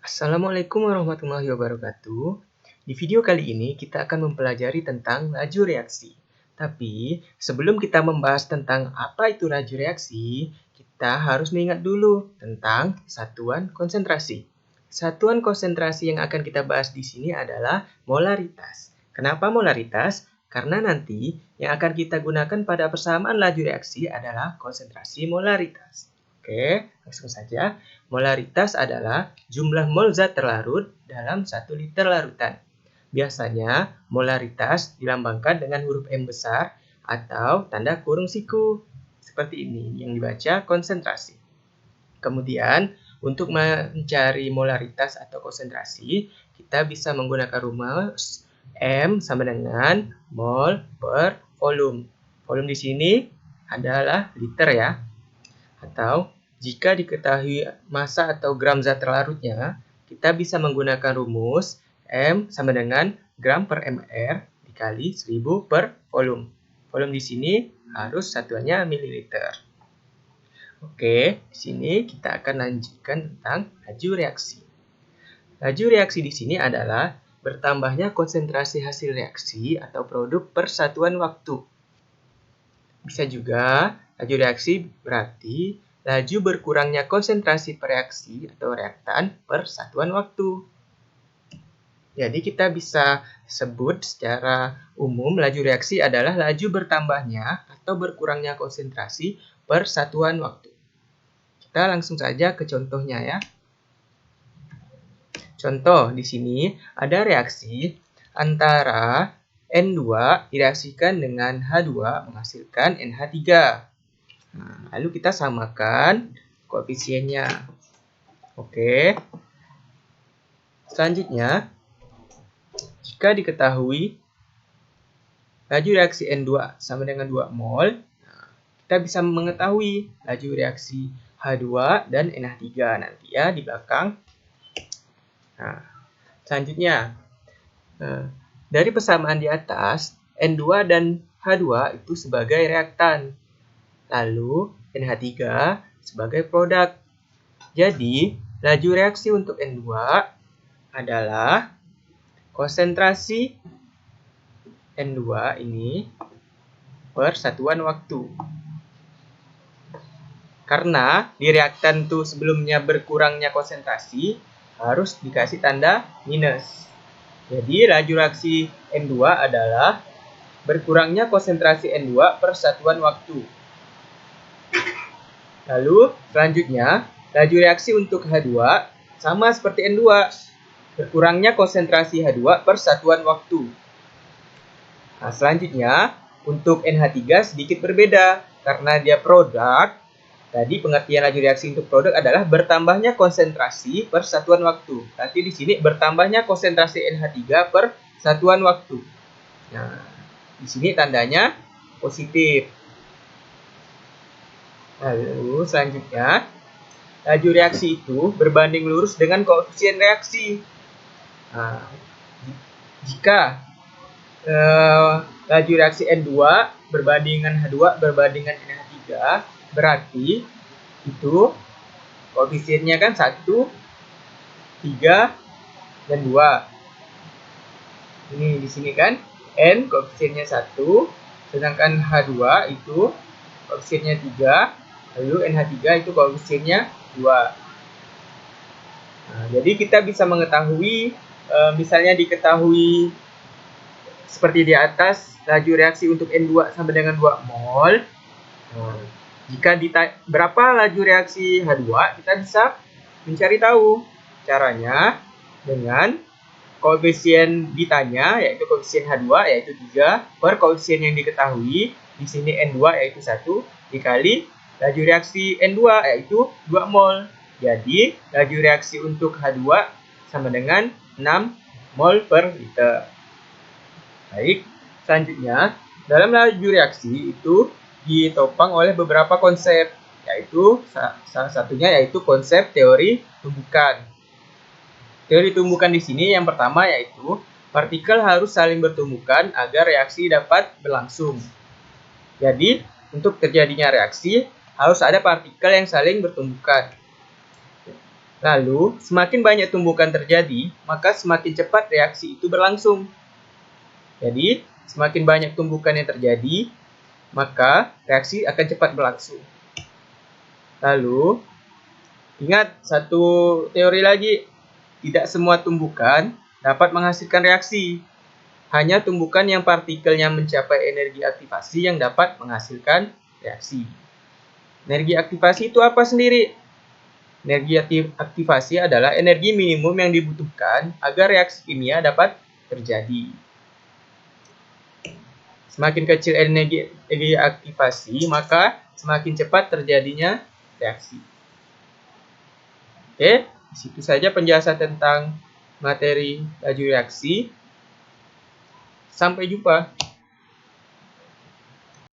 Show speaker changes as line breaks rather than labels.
Assalamualaikum warahmatullahi wabarakatuh. Di video kali ini kita akan mempelajari tentang laju reaksi. Tapi sebelum kita membahas tentang apa itu laju reaksi, kita harus mengingat dulu tentang satuan konsentrasi. Satuan konsentrasi yang akan kita bahas di sini adalah molaritas. Kenapa molaritas? Karena nanti yang akan kita gunakan pada persamaan laju reaksi adalah konsentrasi molaritas. Oke, langsung saja. Molaritas adalah jumlah mol zat terlarut dalam 1 liter larutan. Biasanya, molaritas dilambangkan dengan huruf M besar atau tanda kurung siku. Seperti ini yang dibaca konsentrasi. Kemudian, untuk mencari molaritas atau konsentrasi, kita bisa menggunakan rumus M sama dengan mol per volume. Volume di sini adalah liter ya. Atau jika diketahui massa atau gram zat terlarutnya, kita bisa menggunakan rumus M sama dengan gram per mR dikali 1000 per volume. Volume di sini harus satuannya mililiter. Oke, di sini kita akan lanjutkan tentang laju reaksi. Laju reaksi di sini adalah bertambahnya konsentrasi hasil reaksi atau produk per satuan waktu. Bisa juga laju reaksi berarti laju berkurangnya konsentrasi per reaksi atau reaktan per satuan waktu. Jadi kita bisa sebut secara umum laju reaksi adalah laju bertambahnya atau berkurangnya konsentrasi per satuan waktu. Kita langsung saja ke contohnya ya. Contoh di sini ada reaksi antara N2 direaksikan dengan H2 menghasilkan NH3. Nah, lalu kita samakan koefisiennya. Oke. Selanjutnya, jika diketahui laju reaksi N2 sama dengan 2 mol, kita bisa mengetahui laju reaksi H2 dan NH3 nanti ya di belakang. Nah, selanjutnya, dari persamaan di atas, N2 dan H2 itu sebagai reaktan, lalu NH3 sebagai produk. Jadi, laju reaksi untuk N2 adalah konsentrasi N2 ini per satuan waktu. Karena di reaktan itu sebelumnya berkurangnya konsentrasi, harus dikasih tanda minus. Jadi, laju reaksi N2 adalah berkurangnya konsentrasi N2 per satuan waktu. Lalu, selanjutnya, laju reaksi untuk H2 sama seperti N2. Berkurangnya konsentrasi H2 per satuan waktu. Nah, selanjutnya, untuk NH3 sedikit berbeda. Karena dia produk, tadi pengertian laju reaksi untuk produk adalah bertambahnya konsentrasi per satuan waktu. Nanti di sini bertambahnya konsentrasi NH3 per satuan waktu. Nah, di sini tandanya positif. Lalu selanjutnya, laju reaksi itu berbanding lurus dengan koefisien reaksi. Nah, jika laju reaksi N2 berbandingan H2 berbandingan NH3, berarti itu koefisiennya kan 1, 3, dan 2. Ini di sini kan N koefisiennya 1, sedangkan H2 itu koefisiennya 3, lalu NH3 itu koefisiennya 2. Nah, jadi kita bisa mengetahui, misalnya diketahui seperti di atas, laju reaksi untuk N2 sama dengan 2 mol. Jika berapa laju reaksi H2, kita bisa mencari tahu. Caranya dengan koefisien ditanya, yaitu koefisien H2, yaitu 3, per koefisien yang diketahui, di sini N2 yaitu 1, dikali laju reaksi N2 yaitu 2 mol. Jadi, laju reaksi untuk H2 sama dengan 6 mol per liter. Baik, selanjutnya, dalam laju reaksi itu ditopang oleh beberapa konsep, yaitu salah satunya yaitu konsep teori tumbukan. Teori tumbukan di sini yang pertama yaitu partikel harus saling bertumbukan agar reaksi dapat berlangsung. Jadi, untuk terjadinya reaksi harus ada partikel yang saling bertumbukan. Lalu, semakin banyak tumbukan terjadi, maka semakin cepat reaksi itu berlangsung. Jadi, semakin banyak tumbukan yang terjadi, maka reaksi akan cepat berlangsung. Lalu, ingat satu teori lagi, tidak semua tumbukan dapat menghasilkan reaksi. Hanya tumbukan yang partikelnya mencapai energi aktivasi yang dapat menghasilkan reaksi. Energi aktivasi itu apa sendiri? Energi aktivasi adalah energi minimum yang dibutuhkan agar reaksi kimia dapat terjadi. Semakin kecil energi aktivasi, maka semakin cepat terjadinya reaksi. Oke, di situ saja penjelasan tentang materi laju reaksi. Sampai jumpa.